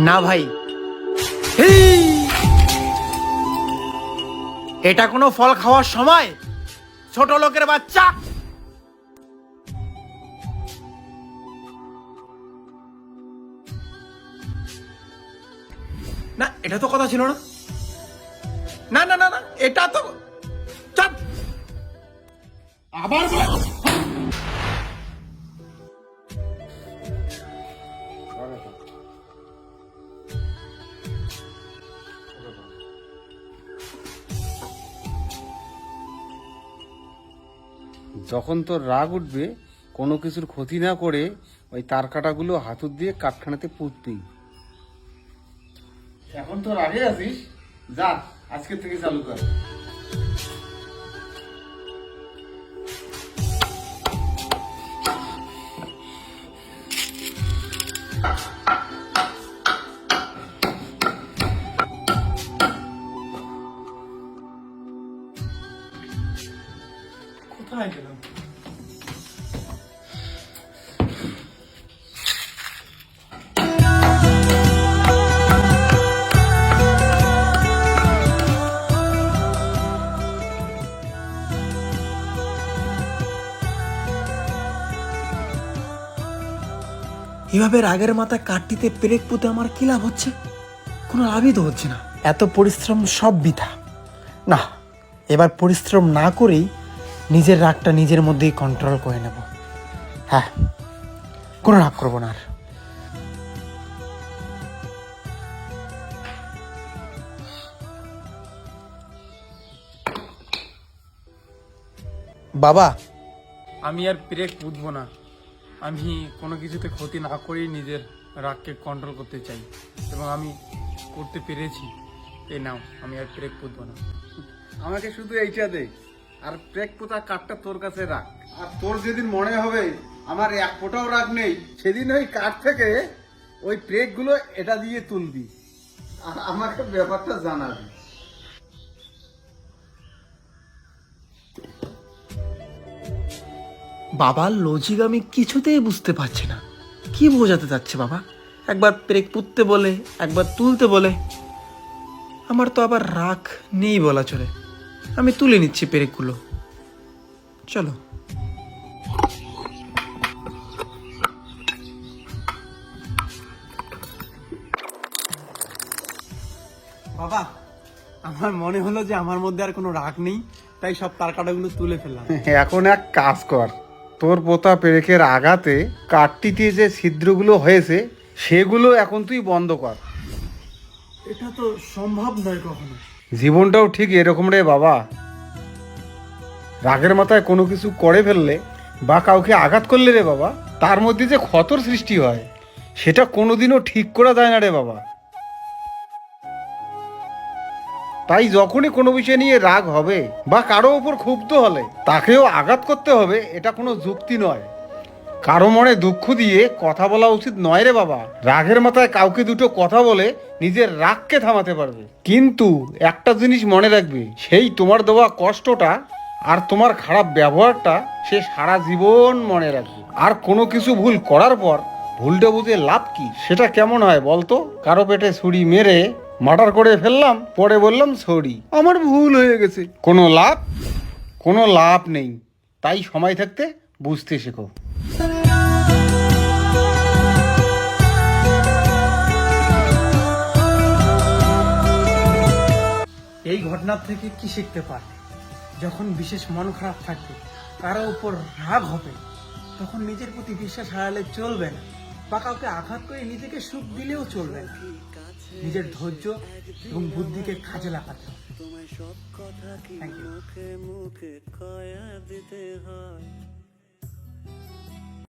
না ভাই, এটা কোনো ফল খাওয়ার সময়? ছোট লোকের বাচ্চা। না, এটা তো কথা ছিল না। না না না না, এটা তো চাপ আবার যখন তোর রাগ উঠবে কোনো কিছুর ক্ষতি না করে ওই তার কাটাগুলো হাতুড় দিয়ে কাঠখানাতে পুঁতবি। এখন তো রাগে আছিস, যা আজকে থেকে চালু কর। কোথায় গেলাম? এভাবে রাগের মাথায় কাঠটিতে পেরেক পুঁতে আমার কি লাভ হচ্ছে? কোনো লাভই তো হচ্ছে না। এত পরিশ্রম সব বৃথা। না, এবার পরিশ্রম না করেই নিজের রাগটা নিজের মধ্যেই কন্ট্রোল করে নেব। হ্যাঁ, কোনো রাগ করবো না আর। বাবা, আমি আর ব্রেক বুঝবো না। আমি কোনো কিছুতে ক্ষতি না করেই নিজের রাগকে কন্ট্রোল করতে চাই, এবং আমি করতে পেরেছি। এই নাও, আমি আর ব্রেক বুঝবো না। আমাকে শুধু এইটা দে, আর প্রেক পোতা কাঠটা তোর কাছে রাখ। আর তোর যেদিন মনে হবে আমার এক ফোঁটাও রাগ নেই, সেদিন ওই কাঠ থেকে ওই প্রেক গুলো এটা দিয়ে তুলবি, আর আমাকে ব্যাপারটা জানাবি। বাবার লজিক আমি কিছুতেই বুঝতে পারছি না। কি বোঝাতে চাচ্ছে বাবা? একবার পেরেক পুঁততে বলে, একবার তুলতে বলে। আমার তো আবার রাগ নেই বলা চলে। আমি তুলে নিচ্ছি পেরেকগুলো। চলো। বাবা, আমার মনে হলো যে আমার মধ্যে আর কোনো রাগ নেই, তাই সব তারকাটাগুলো তুলে ফেললাম। এখন এক কাজ কর, তোর পোতা পেরেকের আঘাতে কাঠটিতে যে ছিদ্রগুলো হয়েছে সেগুলো এখন তুই বন্ধ কর। এটা তো সম্ভব নয় কখনো। জীবনটাও ঠিক এরকম রে বাবা। রাগের মাথায় কোনো কিছু করে ফেললে বা কাউকে আঘাত করলে রে বাবা, তার মধ্যে যে ক্ষতর সৃষ্টি হয় সেটা কোনোদিনও ঠিক করা যায় না রে বাবা। তাই যখনই কোনো বিষয় নিয়ে রাগ হবে বা কারো ওপর ক্ষুব্ধ হলে তাকেও আঘাত করতে হবে, এটা কোনো যুক্তি নয়। কারো মনে দুঃখ দিয়ে কথা বলা উচিত নয় রে বাবা। রাগের মাথায় কাউকে দুটো কথা বলে নিজের রাগকে থামাতে পারবে, কিন্তু একটা জিনিস মনে রাখবে, সেই তোমার দেওয়া কষ্টটা আর তোমার খারাপ ব্যবহারটা সে সারা জীবন মনে রাখবে। আর কোনো কিছু ভুল করার পর ভুলটা বুঝে লাভ কি? সেটা কেমন হয় বলতো? কারো পেটে ছুরি মেরে মার্ডার করে ফেললাম, পরে বললাম সরি, আমার ভুল হয়ে গেছে। কোনো লাভ নেই। তাই সময় থাকতে বুঝতে শেখো। এই ঘটনার থেকে কি শিখতে পারবে? যখন বিশেষ মন খারাপ থাকবে, কারো উপর রাগ হবে, তখন নিজের প্রতি বিশ্বাস হারালে চলবে না, বা কাউকে আঘাত করে নিজেকে সুখ দিলেও চলবে না। নিজের ধৈর্য এবং বুদ্ধিকে কাজে লাগাতে হবে। Thank you.